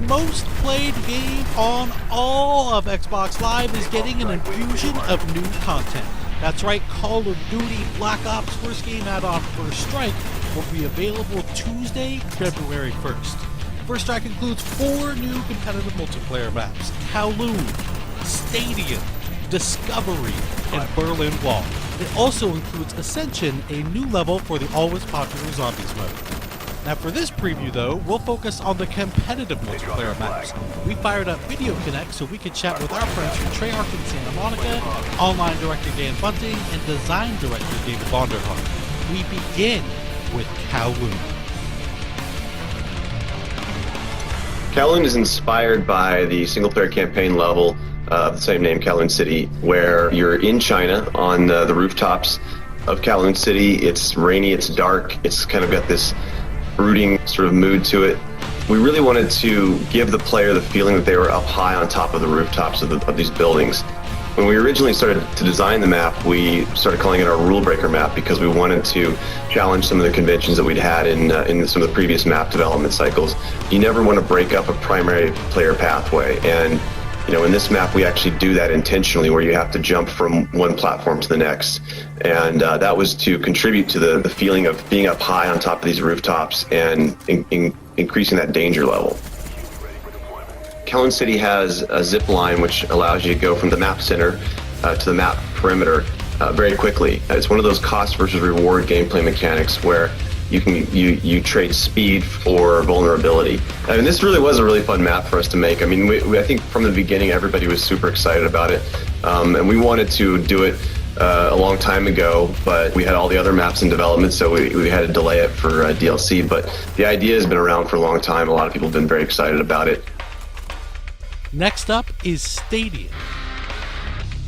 most played game on all of Xbox Live is getting an infusion of new content. That's right, Call of Duty Black Ops First Game add-on First Strike will be available Tuesday, February 1st. First Strike includes 4 new competitive multiplayer maps: Kowloon, Stadium, Discovery, and Berlin Wall. It also includes Ascension, a new level for the always popular Zombies mode. Now for this preview though, we'll focus on the competitive multiplayer maps. We fired up Video Connect so we could chat with our friends from Treyarch and Santa Monica, online director Dan Bunting, and design director David Vonderhaar. We begin with Kowloon. Kowloon is inspired by the single-player campaign level of the same name, Kowloon City, where you're in China on the rooftops of Kowloon City. It's rainy, it's dark, it's kind of got this brooding sort of mood to it. We really wanted to give the player the feeling that they were up high on top of the rooftops of these buildings. When we originally started to design the map, we started calling it our rule breaker map because we wanted to challenge some of the conventions that we'd had in some of the previous map development cycles. You never want to break up a primary player pathway, and in this map we actually do that intentionally, where you have to jump from one platform to the next, and that was to contribute to the feeling of being up high on top of these rooftops and increasing that danger level. Kowloon City has a zip line which allows you to go from the map center to the map perimeter very quickly. It's one of those cost versus reward gameplay mechanics where you trade speed for vulnerability. I mean, this really was a really fun map for us to make. I mean, I think from the beginning everybody was super excited about it, and we wanted to do it a long time ago, but we had all the other maps in development, so we had to delay it for DLC. But the idea has been around for a long time. A lot of people have been very excited about it. Next up is Stadium.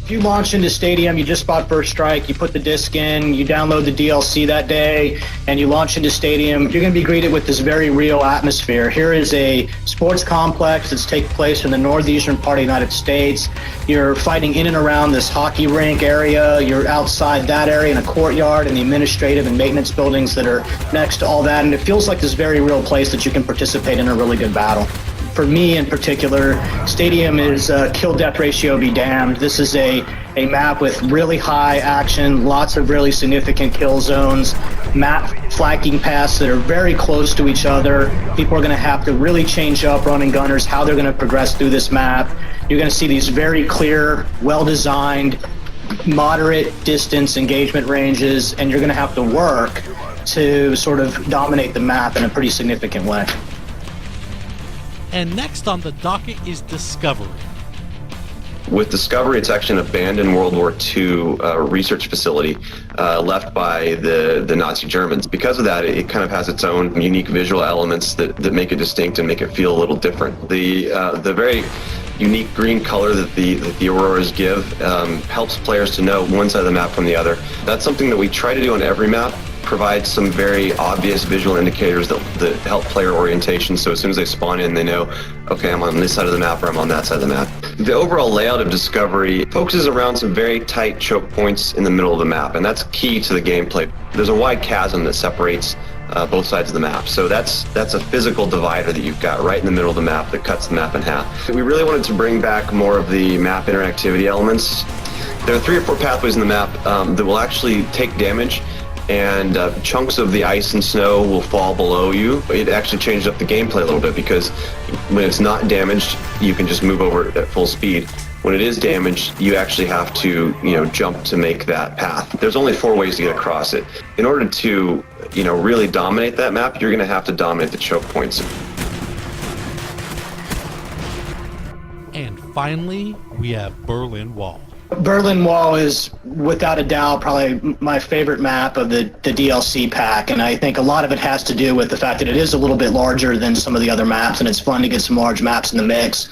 If you launch into Stadium, you just bought First Strike, you put the disc in, you download the DLC that day, and you launch into Stadium, you're going to be greeted with this very real atmosphere. Here is a sports complex that's taking place in the northeastern part of the United States. You're fighting in and around this hockey rink area. You're outside that area in a courtyard and the administrative and maintenance buildings that are next to all that, and it feels like this very real place that you can participate in a really good battle. For me in particular, Stadium is kill-death ratio be damned. This is a map with really high action, lots of really significant kill zones, map flanking paths that are very close to each other. People are going to have to really change up running gunners, how they're going to progress through this map. You're going to see these very clear, well-designed, moderate distance engagement ranges, and you're going to have to work to sort of dominate the map in a pretty significant way. And next on the docket is Discovery. With Discovery, it's actually an abandoned World War II research facility left by the Nazi Germans. Because of that, it kind of has its own unique visual elements that make it distinct and make it feel a little different. The very unique green color that the auroras give helps players to know one side of the map from the other. That's something that we try to do on every map. Provide some very obvious visual indicators that help player orientation, so as soon as they spawn in, they know, okay, I'm on this side of the map or I'm on that side of the map. The overall layout of Discovery focuses around some very tight choke points in the middle of the map, and that's key to the gameplay. There's a wide chasm that separates both sides of the map, so that's a physical divider that you've got right in the middle of the map that cuts the map in half. We really wanted to bring back more of the map interactivity elements. There are 3 or 4 pathways in the map that will actually take damage, and chunks of the ice and snow will fall below you. It actually changed up the gameplay a little bit, because when it's not damaged, you can just move over at full speed. When it is damaged, you actually have to, jump to make that path. There's only 4 ways to get across it. In order to, really dominate that map, you're going to have to dominate the choke points. And finally, we have Berlin Wall. Berlin Wall is, without a doubt, probably my favorite map of the DLC pack, and I think a lot of it has to do with the fact that it is a little bit larger than some of the other maps, and it's fun to get some large maps in the mix.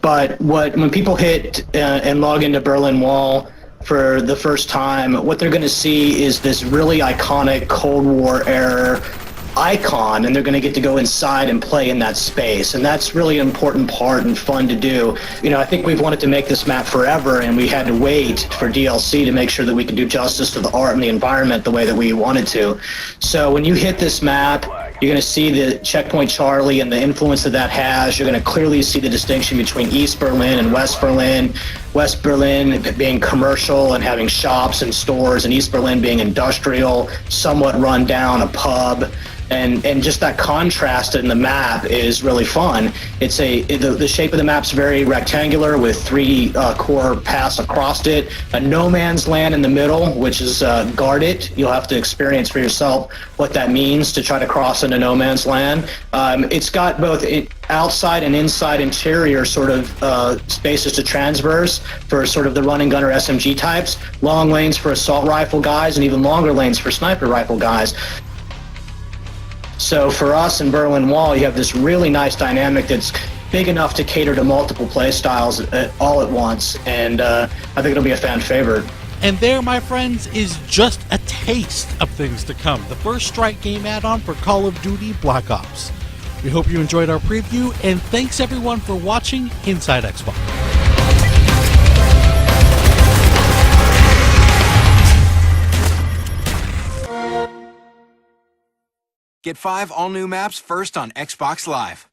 But when people hit and log into Berlin Wall for the first time, what they're going to see is this really iconic Cold War era icon, and they're going to get to go inside and play in that space, and that's really an important part and fun to do. I think we've wanted to make this map forever, and we had to wait for DLC to make sure that we could do justice to the art and the environment the way that we wanted to. So when you hit this map, You're going to see the Checkpoint Charlie and the influence that has. You're going to clearly see the distinction between East Berlin and West Berlin. West Berlin being commercial and having shops and stores, and East Berlin being industrial, somewhat run down, a pub. And just that contrast in the map is really fun. The shape of the map's very rectangular with 3 core paths across it, a no man's land in the middle, which is guarded. You'll have to experience for yourself what that means to try to cross into no man's land. It's got both outside and inside interior sort of spaces to transverse for sort of the run and gunner SMG types, long lanes for assault rifle guys, and even longer lanes for sniper rifle guys. So for us in Berlin Wall, you have this really nice dynamic that's big enough to cater to multiple play styles all at once, and I think it'll be a fan favorite. And there, my friends, is just a taste of things to come. The First Strike game add-on for Call of Duty Black Ops. We hope you enjoyed our preview, and thanks everyone for watching Inside Xbox. Get 5 all-new maps first on Xbox Live.